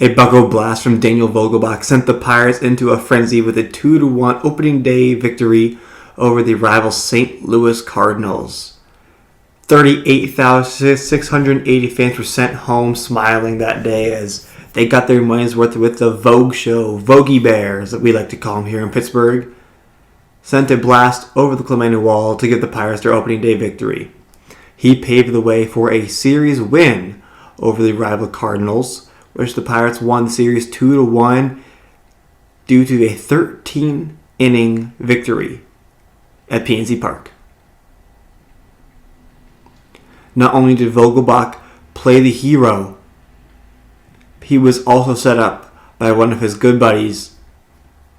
A bucko blast from Daniel Vogelback sent the Pirates into a frenzy with a 2-1 opening day victory over the rival St. Louis Cardinals. 38,680 fans were sent home smiling that day as they got their money's worth with the Vogue show. Vogie Bears, that we like to call them here in Pittsburgh, sent a blast over the Clemente Wall to give the Pirates their opening day victory. He paved the way for a series win over the rival Cardinals, which the Pirates won the series 2-1 due to a 13-inning victory at PNC Park. Not only did Vogelbach play the hero, he was also set up by one of his good buddies,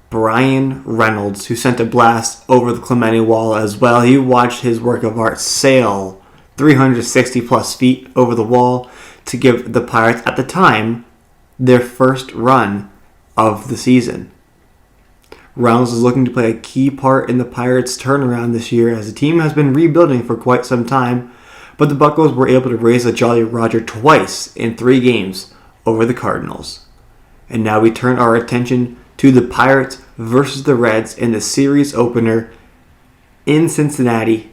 Brian Reynolds, who sent a blast over the Clemente Wall as well. He watched his work of art sail 360 plus feet over the wall to give the Pirates, at the time, their first run of the season. Reynolds is looking to play a key part in the Pirates' turnaround this year, as the team has been rebuilding for quite some time, but the Buccos were able to raise the Jolly Roger twice in 3 games over the Cardinals. And now we turn our attention to the Pirates versus the Reds in the series opener in Cincinnati.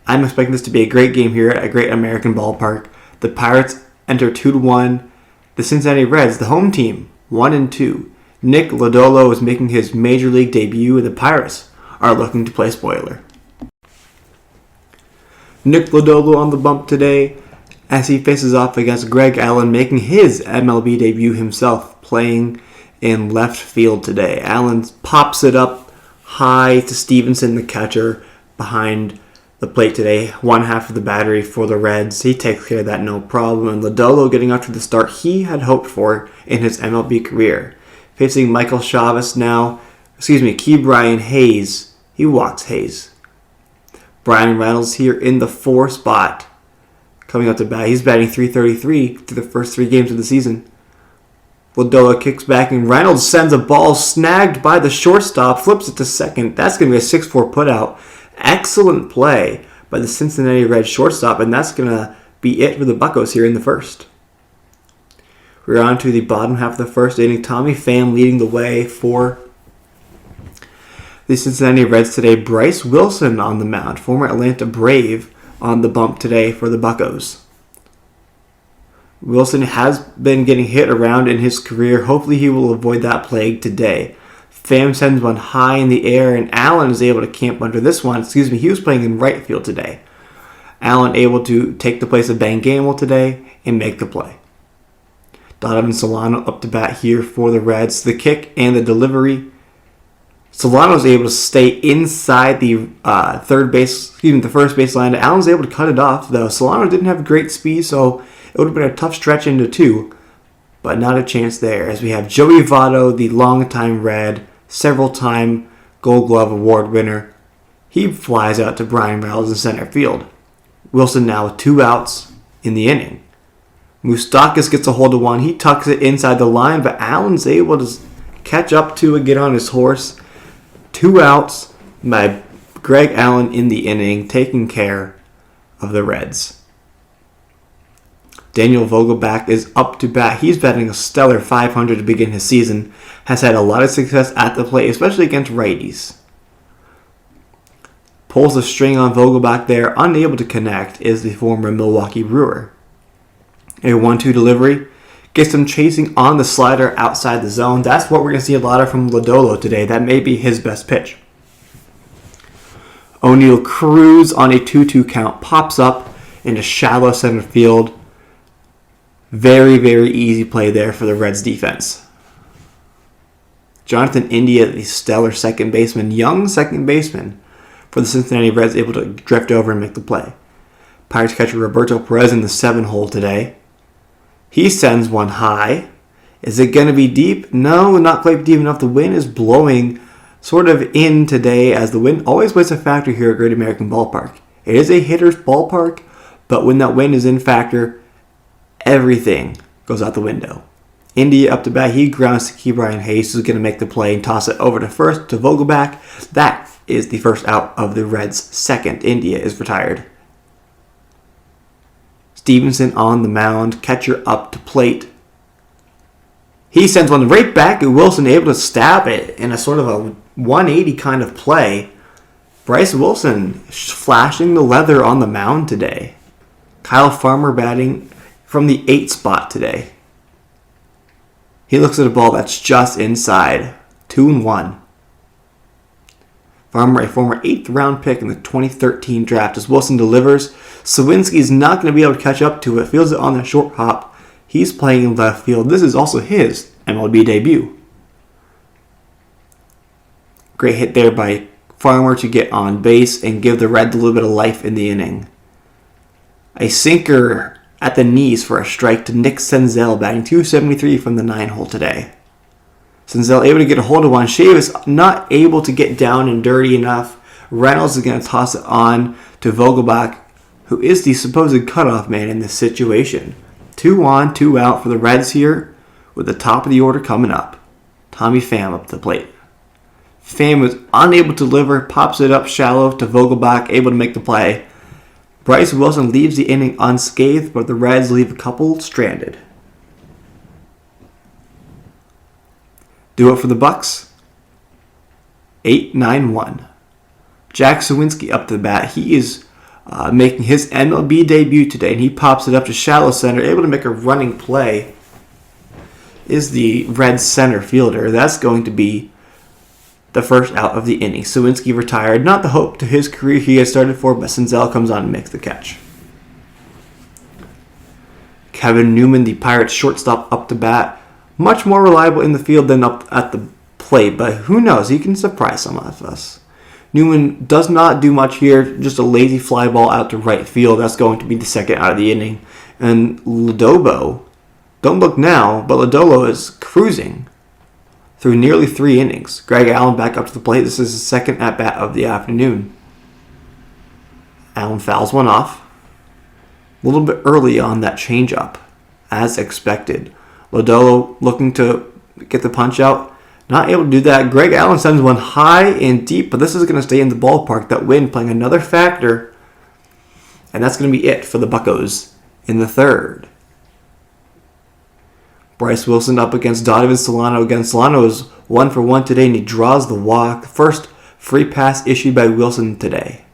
I'm expecting this to be a great game here at a great American ballpark. The Pirates enter 2-1. The Cincinnati Reds, the home team, 1-2. Nick Lodolo is making his major league debut, and the Pirates are looking to play spoiler. Nick Lodolo on the bump today as he faces off against Greg Allen, making his MLB debut himself, playing in left field today. Allen pops it up high to Stevenson, the catcher, behind the plate today. One half of the battery for the Reds. He takes care of that no problem. And Lodolo getting off to the start he had hoped for in his MLB career. Facing Michael Chavis now, Ke'Bryan Hayes. He walks Hayes. Brian Reynolds here in the 4 spot. Coming up to bat. He's batting .333 through the first 3 games of the season. Lodolo kicks back and Reynolds sends a ball snagged by the shortstop, flips it to second. That's going to be a 6-4 putout. Excellent play by the Cincinnati Reds shortstop, and that's going to be it for the Buccos here in the first. We're on to the bottom half of the first inning. Tommy Pham leading the way for the Cincinnati Reds today. Bryce Wilson on the mound, former Atlanta Brave, on the bump today for the Buccos. Wilson has been getting hit around in his career. Hopefully he will avoid that plague today. Pham sends one high in the air, and Allen is able to camp under this one. He was playing in right field today. Allen able to take the place of Ben Gamble today and make the play. Donovan Solano up to bat here for the Reds. The kick and the delivery. Solano is able to stay inside the the first base line. Allen's able to cut it off, though. Solano didn't have great speed, so it would have been a tough stretch into 2, but not a chance there, as we have Joey Votto, the longtime Red, several-time Gold Glove Award winner. He flies out to Brian Reynolds in center field. Wilson now with 2 outs in the inning. Moustakas gets a hold of one. He tucks it inside the line, but Allen's able to catch up to and get on his horse. 2 outs by Greg Allen in the inning, taking care of the Reds. Daniel Vogelback is up to bat. He's batting a stellar .500 to begin his season. Has had a lot of success at the plate, especially against righties. Pulls the string on Vogelback there. Unable to connect is the former Milwaukee Brewer. A 1-2 delivery. Gets him chasing on the slider outside the zone. That's what we're going to see a lot of from Lodolo today. That may be his best pitch. O'Neal Cruz on a 2-2 count. Pops up into shallow center field. Very, very easy play there for the Reds defense. Jonathan India, the stellar second baseman, young second baseman for the Cincinnati Reds, able to drift over and make the play. Pirates catcher Roberto Perez in the 7-hole today. He sends one high. Is it going to be deep? No, not quite deep enough. The wind is blowing sort of in today, as the wind always plays a factor here at Great American Ballpark. It is a hitter's ballpark, but when that wind is in factor, everything goes out the window. India up to bat. He grounds to Ke'Bryan Hayes, who's going to make the play and toss it over to first to Vogelback. That is the first out of the Reds' second. India is retired. Stevenson on the mound. Catcher up to plate. He sends one right back, and Wilson able to stab it in a sort of a 180 kind of play. Bryce Wilson flashing the leather on the mound today. Kyle Farmer batting from the 8th spot today. He looks at a ball that's just inside. 2-1. Farmer, a former 8th round pick in the 2013 draft. As Wilson delivers, Zuwinski is not going to be able to catch up to it. Feels it on the short hop. He's playing in left field. This is also his MLB debut. Great hit there by Farmer to get on base and give the Reds a little bit of life in the inning. A sinker at the knees for a strike to Nick Senzel, batting .273 from the 9-hole today. Senzel able to get a hold of one. Chavis not able to get down and dirty enough. Reynolds is going to toss it on to Vogelback, who is the supposed cutoff man in this situation. 2 on, 2 out for the Reds here, with the top of the order coming up. Tommy Pham up to the plate. Pham was unable to deliver, pops it up shallow to Vogelback, able to make the play. Bryce Wilson leaves the inning unscathed, but the Reds leave a couple stranded. Do it for the Bucks. 8-9-1. Jack Zuwinski up to the bat. He is making his MLB debut today, and he pops it up to shallow center, able to make a running play. Is the Reds center fielder. That's going to be the first out of the inning. Zuwinski retired. Not the hope to his career he had started for, but Senzel comes on and makes the catch. Kevin Newman, the Pirates shortstop, up to bat. Much more reliable in the field than up at the plate, but who knows? He can surprise some of us. Newman does not do much here. Just a lazy fly ball out to right field. That's going to be the second out of the inning. And Lodobo, don't look now, but Lodolo is cruising through nearly 3 innings. Greg Allen back up to the plate. This is his second at-bat of the afternoon. Allen fouls one off. A little bit early on that changeup, as expected. Lodolo looking to get the punch out. Not able to do that. Greg Allen sends one high and deep, but this is going to stay in the ballpark. That wind playing another factor. And that's going to be it for the Buccos in the third. Bryce Wilson up against Donovan Solano. Again, Solano is 1-for-1 today, and he draws the walk. First free pass issued by Wilson today.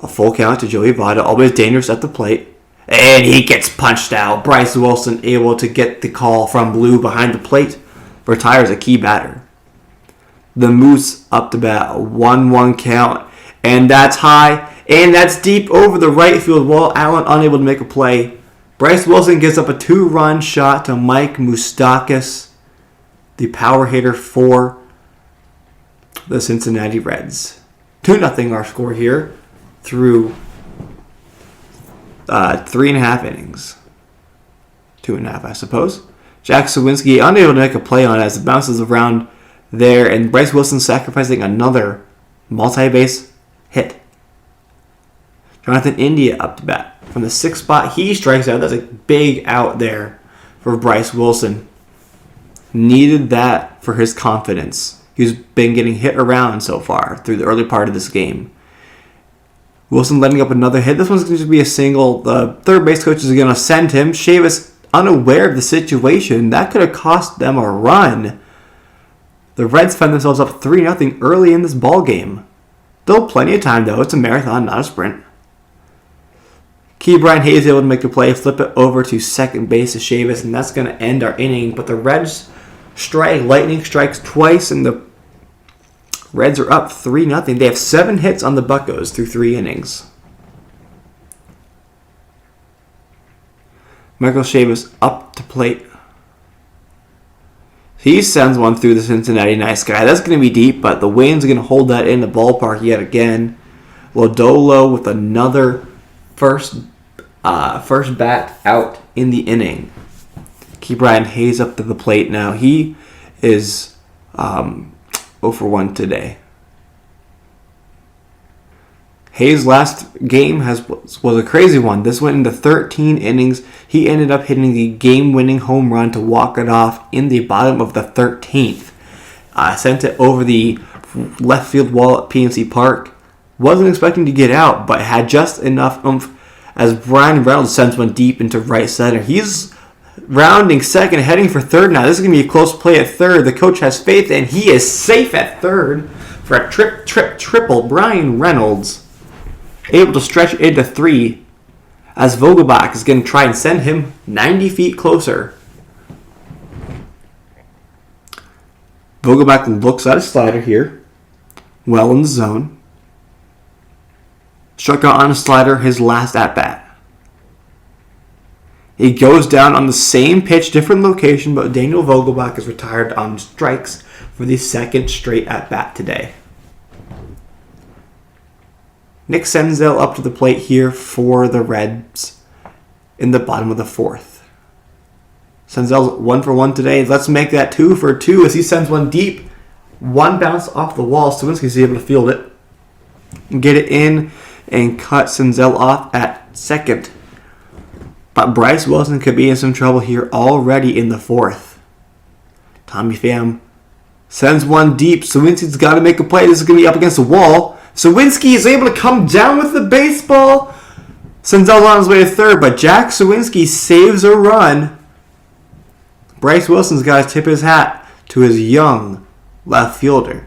A full count to Joey Votto. Always dangerous at the plate. And he gets punched out. Bryce Wilson able to get the call from Blue behind the plate. Retires a key batter. The Moose up to bat. A 1-1 count. And that's high. And that's deep over the right field wall. Allen unable to make a play. Bryce Wilson gives up a 2-run shot to Mike Moustakas, the power hitter for the Cincinnati Reds. 2-0 our score here through 3.5 innings. 2.5, I suppose. Jack Zuwinski unable to make a play on it as it bounces around there, and Bryce Wilson sacrificing another multi-base hit. Jonathan India up to bat. From the 6th spot, he strikes out. That's a big out there for Bryce Wilson. Needed that for his confidence. He's been getting hit around so far through the early part of this game. Wilson letting up another hit. This one's going to be a single. The third base coach is going to send him. Chavis unaware of the situation. That could have cost them a run. The Reds find themselves up 3-0 early in this ball game. Still plenty of time, though. It's a marathon, not a sprint. Brian Hayes able to make the play, flip it over to second base to Chavis, and that's going to end our inning. But the Reds strike. Lightning strikes twice, and the Reds are up 3-0. They have 7 hits on the Buccos through 3 innings. Michael Chavis up to plate. He sends one through the Cincinnati nice guy. That's going to be deep, but the wind's going to hold that in the ballpark yet again. Lodolo with another first bat out in the inning. Brian Hayes up to the plate now. He is 0-for-1 today. Hayes' last game was a crazy one. This went into 13 innings. He ended up hitting the game-winning home run to walk it off in the bottom of the 13th. Sent it over the left field wall at PNC Park. Wasn't expecting to get out, but had just enough oomph as Brian Reynolds sends one deep into right center. He's rounding second, heading for third now. This is going to be a close play at third. The coach has faith, and he is safe at third for a triple. Brian Reynolds able to stretch into 3 as Vogelback is going to try and send him 90 feet closer. Vogelback looks at his slider here. Well in the zone. Struck out on a slider his last at-bat. He goes down on the same pitch, different location, but Daniel Vogelback is retired on strikes for the second straight at-bat today. Nick Senzel up to the plate here for the Reds in the bottom of the 4th. Senzel's 1 for 1 today. Let's make that 2 for 2 as he sends one deep. One bounce off the wall. Zuwinski's able to field it. Get it in and cut Senzel off at second. But Bryce Wilson could be in some trouble here already in the 4th. Tommy Pham sends one deep. Zuwinski's got to make a play. This is going to be up against the wall. Zuwinski is able to come down with the baseball. Senzel's on his way to third, but Jack Zuwinski saves a run. Bryce Wilson's got to tip his hat to his young left fielder.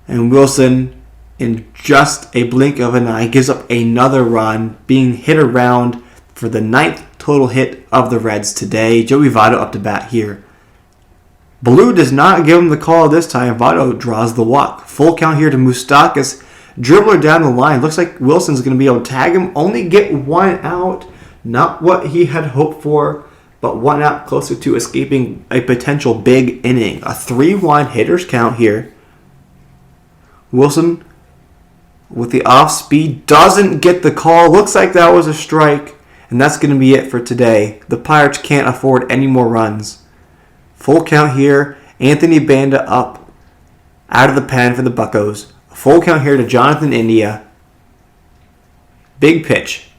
And Wilson, in just a blink of an eye, gives up another run, being hit around for the 9th total hit of the Reds today. Joey Votto up to bat here. Blue does not give him the call this time. Votto draws the walk. Full count here to Moustakas. Dribbler down the line. Looks like Wilson's going to be able to tag him. Only get 1 out. Not what he had hoped for, but 1 out closer to escaping a potential big inning. A 3-1 hitters count here. Wilson with the off speed doesn't get the call. Looks like that was a strike. And that's going to be it for today. The Pirates can't afford any more runs. Full count here. Anthony Banda up out of the pen for the Buccos. A full count here to Jonathan India. Big pitch.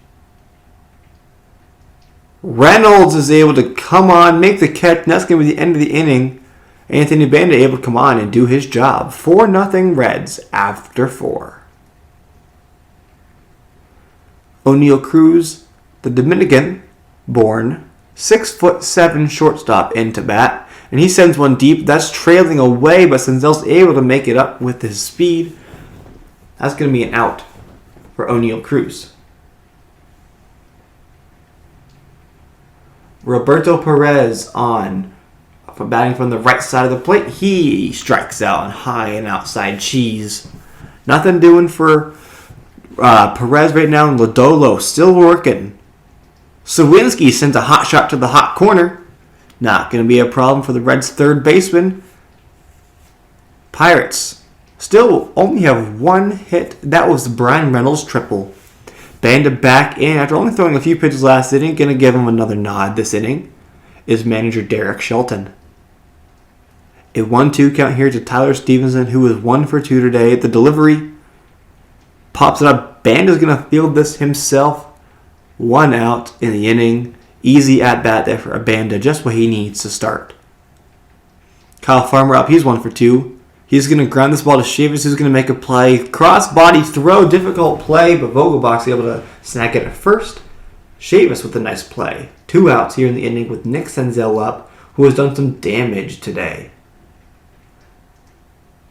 Reynolds is able to come on, make the catch, and that's going to be the end of the inning. Anthony Banda able to come on and do his job. 4-0 Reds after 4. O'Neal Cruz, the Dominican-born 6'7" shortstop into bat. And he sends one deep. That's trailing away, but Senzel's able to make it up with his speed. That's going to be an out for O'Neal Cruz. Roberto Perez on for batting from the right side of the plate. He strikes out on high and outside cheese. Nothing doing for Perez right now. And Lodolo still working. Zuwinski sends a hot shot to the hot corner. Not going to be a problem for the Reds' third baseman. Pirates still only have 1 hit. That was the Brian Reynolds triple. Banda back in after only throwing a few pitches last inning. Going to give him another nod this inning is manager Derek Shelton. A 1-2 count here to Tyler Stevenson, who was 1 for 2 today. The delivery pops it up. Banda's going to field this himself. 1 out in the inning. Easy at-bat there for Banda. Just what he needs to start. Kyle Farmer up. He's 1 for 2. He's going to ground this ball to Chavis, who's going to make a play. Cross-body throw. Difficult play, but Vogelback's able to snag it at first. Chavis with a nice play. 2 outs here in the inning with Nick Senzel up, who has done some damage today.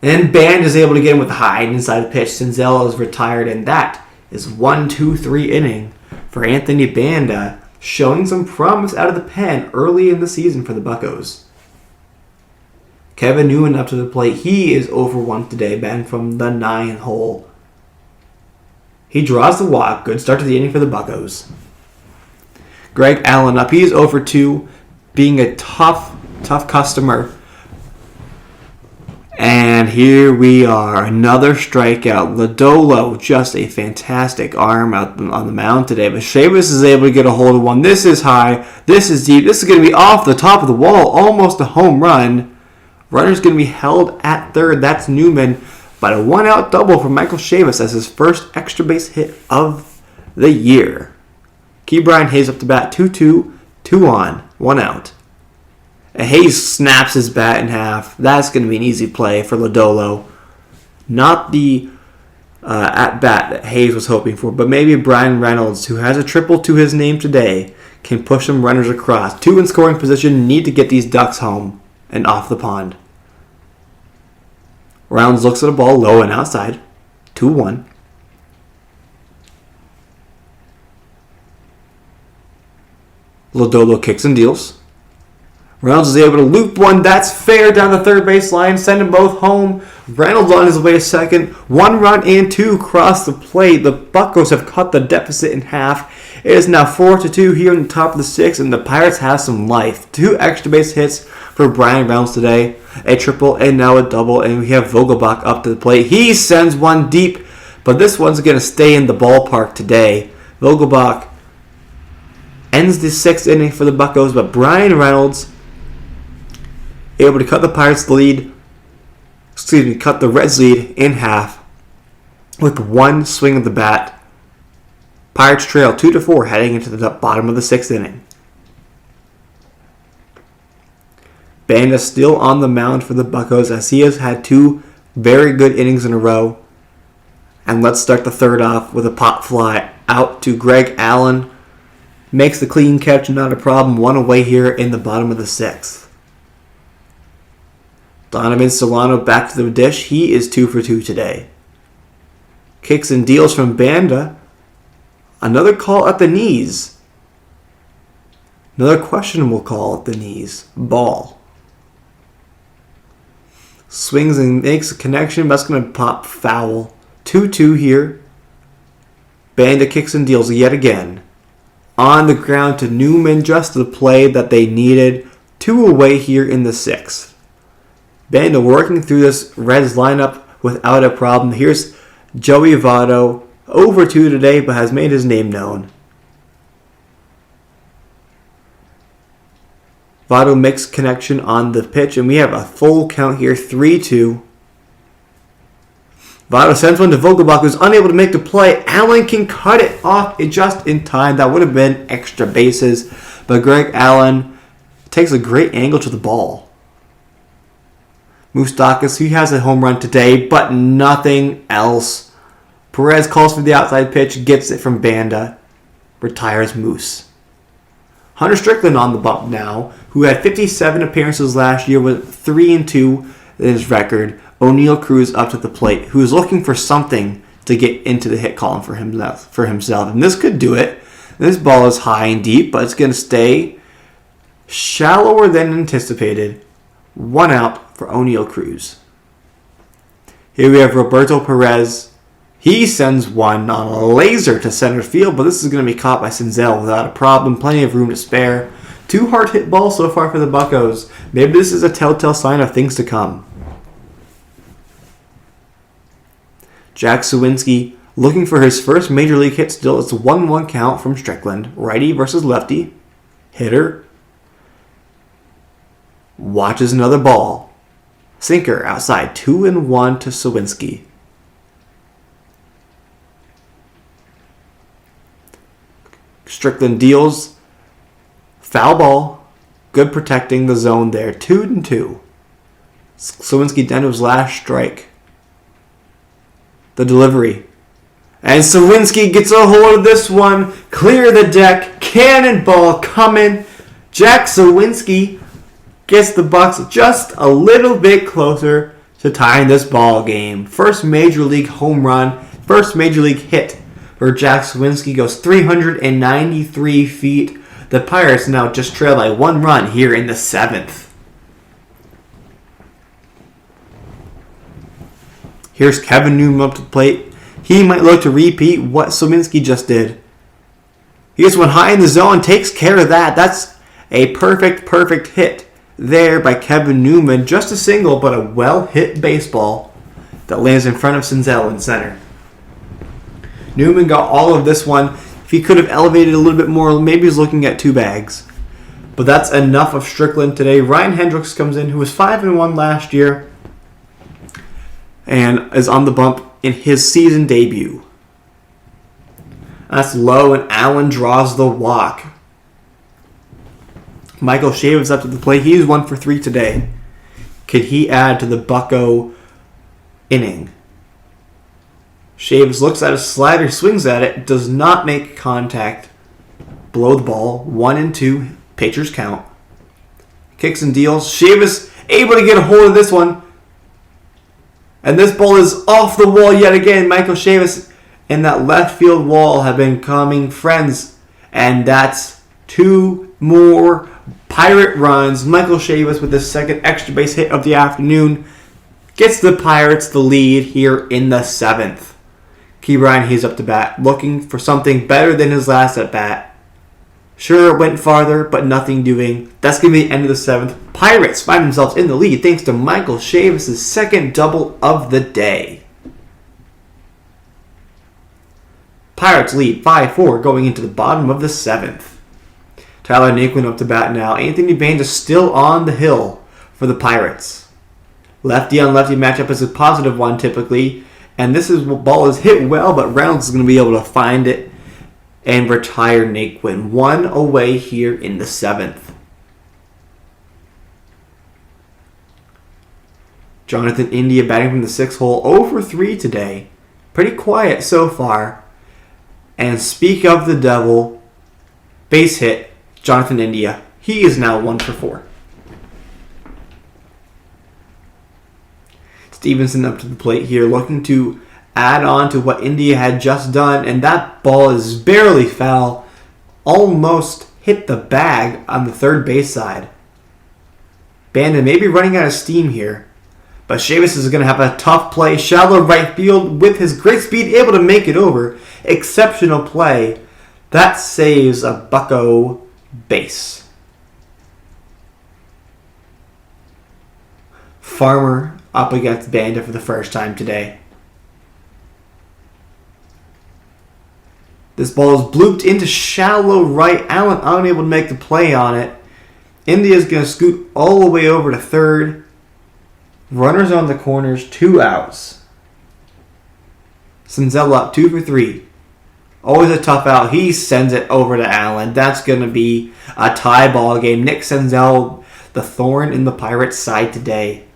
And Band is able to get him with the high inside the pitch. Senzel is retired, and that is 1-2-3 inning for Anthony Banda, showing some promise out of the pen early in the season for the Buccos. Kevin Newman up to the plate. He is over 1 today, batting from the 9 hole. He draws the walk. Good start to the inning for the Buccos. Greg Allen up. He's over 2, being a tough customer. And here we are. Another strikeout. Lodolo, just a fantastic arm out on the mound today. But Chavis is able to get a hold of one. This is high. This is deep. This is going to be off the top of the wall. Almost a home run. Runner's going to be held at third. That's Newman. But a 1-out double for Michael Chavis as his first extra base hit of the year. Ke'Bryan Hayes up to bat. 2-2. 2 on. 1 out. And Hayes snaps his bat in half. That's going to be an easy play for Lodolo. Not the at-bat that Hayes was hoping for, but maybe Brian Reynolds, who has a triple to his name today, can push some runners across. 2 in scoring position, need to get these Ducks home and off the pond. Rounds looks at the ball low and outside. 2-1. Lodolo kicks and deals. Reynolds is able to loop one. That's fair down the third base line. Send them both home. Reynolds on his way to second. 1 run and 2 cross the plate. The Buccos have cut the deficit in half. It is now 4-2 here in the top of the 6th, and the Pirates have some life. 2 extra base hits for Brian Reynolds today. A triple and now a double, and we have Vogelback up to the plate. He sends one deep, but this one's going to stay in the ballpark today. Vogelback ends the 6th inning for the Buccos, but Brian Reynolds able to cut the Reds lead in half with 1 swing of the bat. Pirates trail 2-4 heading into the bottom of the 6th inning. Banda still on the mound for the Buccos as he has had 2 very good innings in a row. And let's start the third off with a pop fly out to Greg Allen. Makes the clean catch, not a problem. 1 away here in the bottom of the 6th. Donovan Solano back to the dish. He is 2 for 2 today. Kicks and deals from Banda. Another call at the knees. Another questionable call at the knees. Ball. Swings and makes a connection. That's going to pop foul. 2-2 here. Banda kicks and deals yet again. On the ground to Newman. Just the play that they needed. 2 away here in the 6th. Banda working through this Reds lineup without a problem. Here's Joey Votto. Over 2 today, but has made his name known. Votto makes connection on the pitch, and we have a full count here, 3-2. Votto sends one to Vogelback, who's unable to make the play. Allen can cut it off just in time. That would have been extra bases, but Greg Allen takes a great angle to the ball. Moustakas, he has a home run today, but nothing else. Perez calls for the outside pitch, gets it from Banda, retires Moose. Hunter Strickland on the bump now, who had 57 appearances last year with 3-2 in his record. O'Neal Cruz up to the plate, who is looking for something to get into the hit column for himself. And this could do it. This ball is high and deep, but it's going to stay shallower than anticipated. 1 out for O'Neal Cruz. Here we have Roberto Perez. He sends one on a laser to center field, but this is going to be caught by Senzel without a problem. Plenty of room to spare. 2 hard hit balls so far for the Buccos. Maybe this is a telltale sign of things to come. Jack Zuwinski looking for his first major league hit still. It's a 1-1 count from Strickland. Righty versus lefty. Hitter. Watches another ball. Sinker outside. 2-1 to Zuwinski. Strickland deals. Foul ball. Good protecting the zone there. 2-2. Zuwinski down to his last strike. The delivery. And Zuwinski gets a hold of this one. Clear the deck. Cannonball coming. Jack Zuwinski gets the Bucks just a little bit closer to tying this ball game. First major league home run. First major league hit for Jack Zuwinski. Goes 393 feet. The Pirates now just trail by 1 run here in the 7th. Here's Kevin Newman up to the plate. He might look to repeat what Zuwinski just did. He gets one high in the zone, takes care of that. That's a perfect hit there by Kevin Newman. Just a single, but a well-hit baseball that lands in front of Senzel in center. Newman got all of this one. If he could have elevated a little bit more, maybe he's looking at 2 bags. But that's enough of Strickland today. Ryan Hendricks comes in, who was 5-1 last year, and is on the bump in his season debut. That's low, and Allen draws the walk. Michael Chavis up to the plate. He's 1 for 3 today. Could he add to the Bucco inning? Chavis looks at a slider, swings at it, does not make contact below the ball. 1-2, pitcher's count. Kicks and deals. Chavis able to get a hold of this one. And this ball is off the wall yet again. Michael Chavis and that left field wall have been becoming friends. And that's 2 more Pirate runs. Michael Chavis with his second extra base hit of the afternoon gets the Pirates the lead here in the 7th. Ke'Bryan Hayes up to bat, looking for something better than his last at bat. Sure, it went farther, but nothing doing. That's going to be the end of the 7th. Pirates find themselves in the lead thanks to Michael Chavis' second double of the day. Pirates lead 5-4 going into the bottom of the 7th. Tyler Naquin up to bat now. Anthony Baines is still on the hill for the Pirates. Lefty on lefty matchup is a positive one typically. And this ball is hit well, but Reynolds is going to be able to find it and retire Naquin. 1 away here in the 7th. Jonathan India batting from the 6th hole. 0 for 3 today. Pretty quiet so far. And speak of the devil, base hit, Jonathan India. He is now 1 for 4. Stevenson up to the plate here, looking to add on to what India had just done, and that ball is barely foul. Almost hit the bag on the third base side. Bandon may be running out of steam here, but Chavis is going to have a tough play. Shallow right field with his great speed, able to make it over. Exceptional play. That saves a Bucco base. Farmer up against Banda for the first time today. This ball is blooped into shallow right. Allen unable to make the play on it. India's going to scoot all the way over to third. Runners on the corners, 2 outs. Senzel up 2 for 3. Always a tough out. He sends it over to Allen. That's going to be a tie ball game. Nick Senzel, the thorn in the Pirates' side today.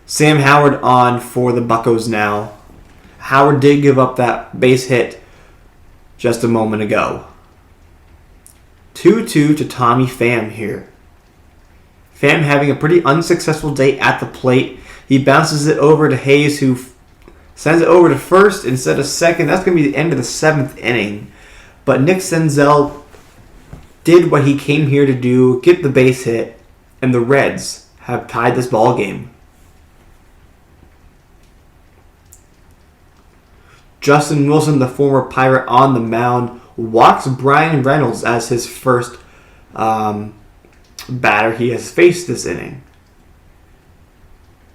Sam Howard on for the Buccos now. Howard did give up that base hit just a moment ago. 2-2 to Tommy Pham here. Pham having a pretty unsuccessful day at the plate. He bounces it over to Hayes, who sends it over to first instead of second. That's going to be the end of the 7th inning. But Nick Senzel did what he came here to do, get the base hit, and the Reds have tied this ball game. Justin Wilson, the former Pirate on the mound, walks Brian Reynolds as his first batter he has faced this inning.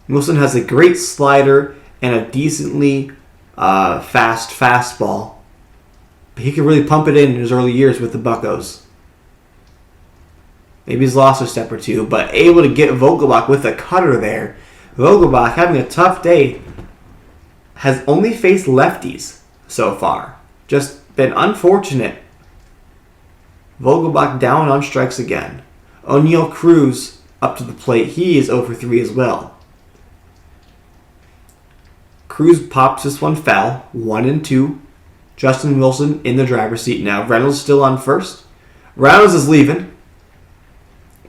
Wilson has a great slider and a decently fast fastball. But he can really pump it in his early years with the Buccos. Maybe he's lost a step or two, but able to get Vogelback with a cutter there. Vogelback, having a tough day, has only faced lefties so far. Just been unfortunate. Vogelback down on strikes again. O'Neal Cruz up to the plate. He is 0 for 3 as well. Cruz pops this one foul. 1-2. Justin Wilson in the driver's seat now. Reynolds still on first. Reynolds is leaving.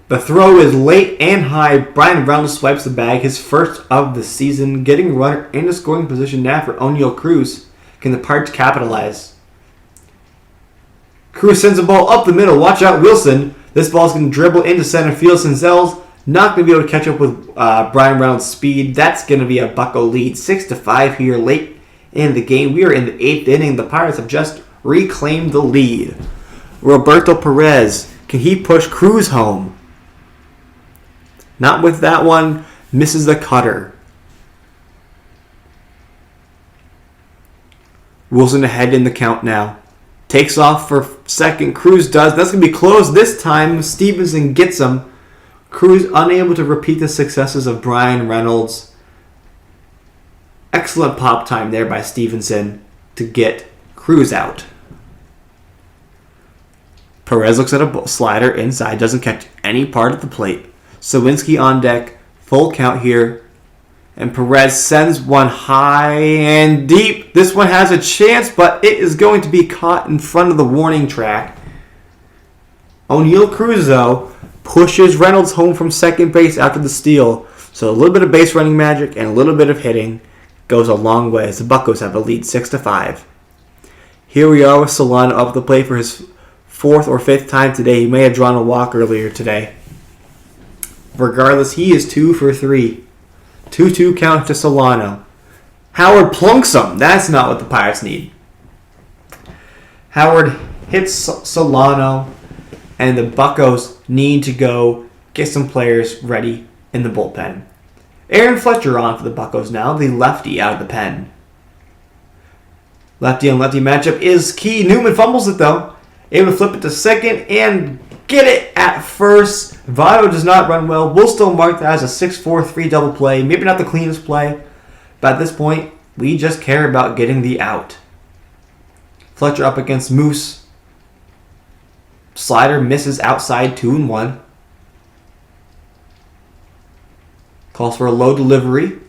The throw is late and high. Brian Reynolds swipes the bag, his first of the season, getting a runner into scoring position now for O'Neal Cruz. Can the Pirates capitalize? Cruz sends the ball up the middle. Watch out, Wilson. This ball's going to dribble into center field. Senzel's not going to be able to catch up with Brian Reynolds' speed. That's going to be a Bucco lead. 6-5 here late in the game. We are in the 8th inning. The Pirates have just reclaimed the lead. Roberto Perez, can he push Cruz home? Not with that one. Misses the cutter. Wilson ahead in the count now. Takes off for second. Cruz does. That's going to be close this time. Stevenson gets him. Cruz unable to repeat the successes of Brian Reynolds. Excellent pop time there by Stevenson to get Cruz out. Perez looks at a slider inside. Doesn't catch any part of the plate. Zuwinski on deck. Full count here. And Perez sends one high and deep. This one has a chance, but it is going to be caught in front of the warning track. O'Neill Cruz, though, pushes Reynolds home from second base after the steal. So a little bit of base running magic and a little bit of hitting goes a long way as the Buccos have a lead 6-5. Here we are with Solano up the plate for his fourth or fifth time today. He may have drawn a walk earlier today. Regardless, he is 2 for 3. 2-2 count to Solano. Howard plunks him. That's not what the Pirates need. Howard hits Solano, and the Buccos need to go get some players ready in the bullpen. Aaron Fletcher on for the Buccos now, the lefty out of the pen. Lefty on lefty matchup is key. Newman fumbles it though. Able to flip it to second and get it at first. Votto does not run well. We'll still mark that as a 6-4-3 double play. Maybe not the cleanest play, but at this point, we just care about getting the out. Fletcher up against Moose. Slider misses outside 2-1. Calls for a low delivery,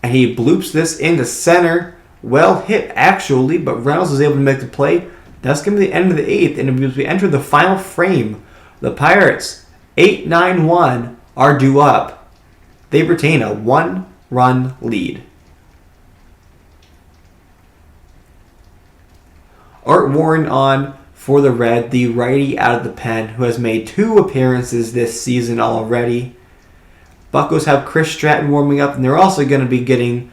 and he bloops this into center. Well hit, actually, but Reynolds is able to make the play. That's going to be the end of the 8th, and as we enter the final frame, the Pirates, 8-9-1, are due up. They retain a 1-run lead. Art Warren on for the Red, the righty out of the pen, who has made 2 appearances this season already. Buccos have Chris Stratton warming up, and they're also going to be getting,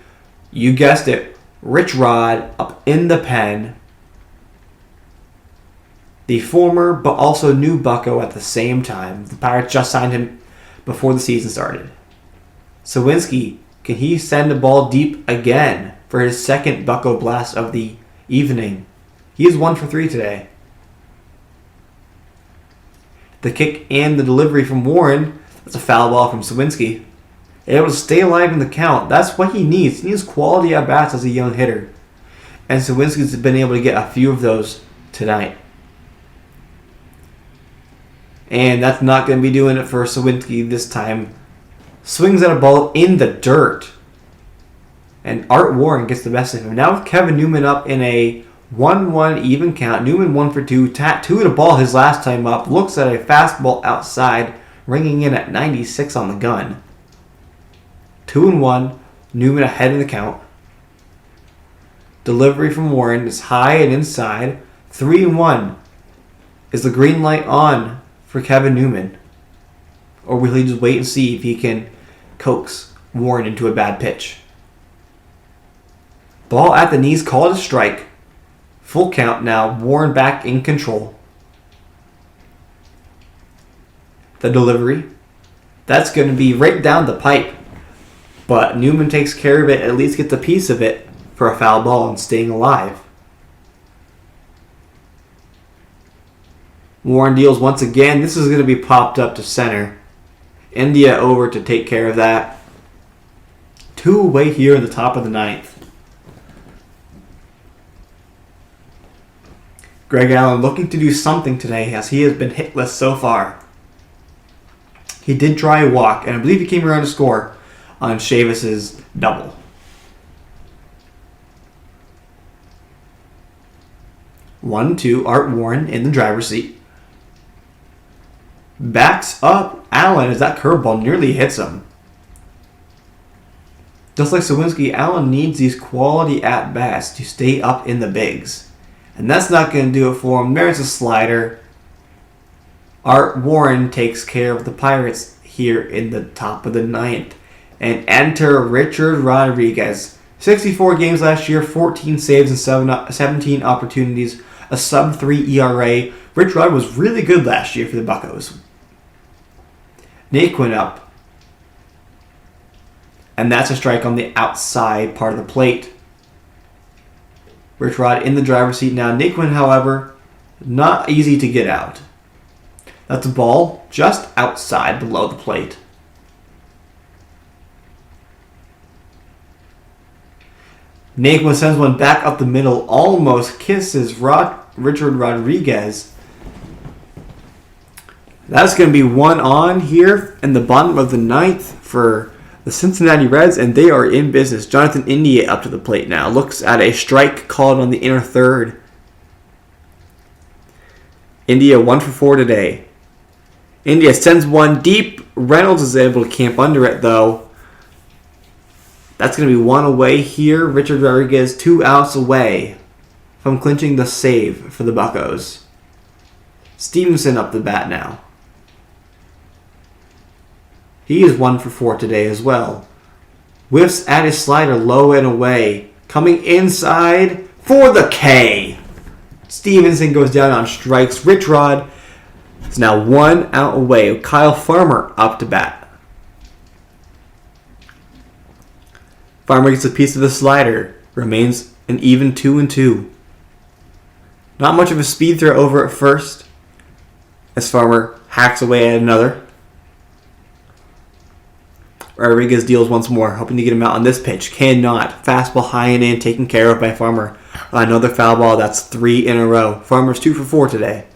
you guessed it, Rich Rod up in the pen. The former but also new Bucco at the same time. The Pirates just signed him before the season started. Zuwinski, can he send the ball deep again for his second Bucco blast of the evening? He is 1 for 3 today. The kick and the delivery from Warren. That's a foul ball from Zuwinski. Able to stay alive in the count. That's what he needs. He needs quality at bats as a young hitter. And Zuwinski's been able to get a few of those tonight. And that's not going to be doing it for Zuwinski this time. Swings at a ball in the dirt. And Art Warren gets the best of him. Now with Kevin Newman up in a 1-1 even count. Newman 1 for 2. Tattooed a ball his last time up. Looks at a fastball outside. Ringing in at 96 on the gun. 2-1. Newman ahead in the count. Delivery from Warren is high and inside. 3-1. Is the green light on for Kevin Newman? Or will he just wait and see if he can coax Warren into a bad pitch? Ball at the knees, called a strike. Full count now. Warren back in control. The delivery. That's going to be right down the pipe. But Newman takes care of it, at least gets a piece of it for a foul ball and staying alive. Warren deals once again. This is going to be popped up to center. India over to take care of that. 2 away here in the top of the 9th. Greg Allen looking to do something today as he has been hitless so far. He did try a walk, and I believe he came around to score on Chavis's double. One, two, Art Warren in the driver's seat. Backs up Allen as that curveball nearly hits him. Just like Zuwinski, Allen needs these quality at-bats to stay up in the bigs. And that's not going to do it for him. There's a slider. Art Warren takes care of the Pirates here in the top of the 9th. And enter Richard Rodriguez. 64 games last year, 14 saves and 17 opportunities, a sub-3 ERA. Rich Rod was really good last year for the Buccos. Naquin up. And that's a strike on the outside part of the plate. Rich Rod in the driver's seat now. Naquin, however, not easy to get out. That's a ball just outside below the plate. Naquin sends one back up the middle, almost kisses Richard Rodriguez. That's going to be one on here in the bottom of the 9th for the Cincinnati Reds, and they are in business. Jonathan India up to the plate now. Looks at a strike called on the inner third. India 1 for 4 today. India sends one deep. Reynolds is able to camp under it, though. That's going to be one away here. Richard Rodriguez 2 outs away from clinching the save for the Buccos. Stevenson up the bat now. He is 1 for 4 today as well. Whiffs at his slider low and away. Coming inside for the K. Stevenson goes down on strikes. Rich Rod is now 1 out away. Kyle Farmer up to bat. Farmer gets a piece of the slider. Remains an even 2-2. Not much of a speed throw over at first, as Farmer hacks away at another. Rodriguez deals once more, hoping to get him out on this pitch. Cannot. Fastball high and in, taken care of by Farmer. Another foul ball. That's 3 in a row. Farmer's 2 for 4 today.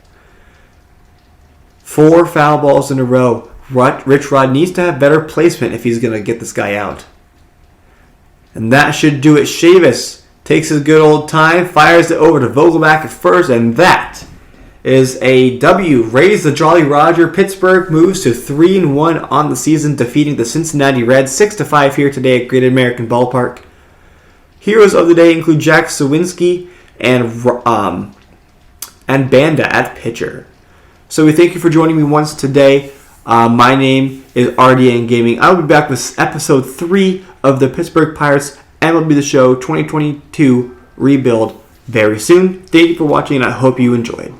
4 foul balls in a row. Rich Rod needs to have better placement if he's going to get this guy out. And that should do it. Chavis takes his good old time, fires it over to Vogelback at first, and that is a W. Raise the Jolly Roger. Pittsburgh moves to 3-1 on the season, defeating the Cincinnati Reds 6-5 here today at Great American Ballpark. Heroes of the day include Jack Zuwinski and Banda at pitcher. So we thank you for joining me once today. My name is RDN Gaming. I will be back with episode 3 of the Pittsburgh Pirates MLB The Show 2022 rebuild very soon. Thank you for watching, and I hope you enjoyed.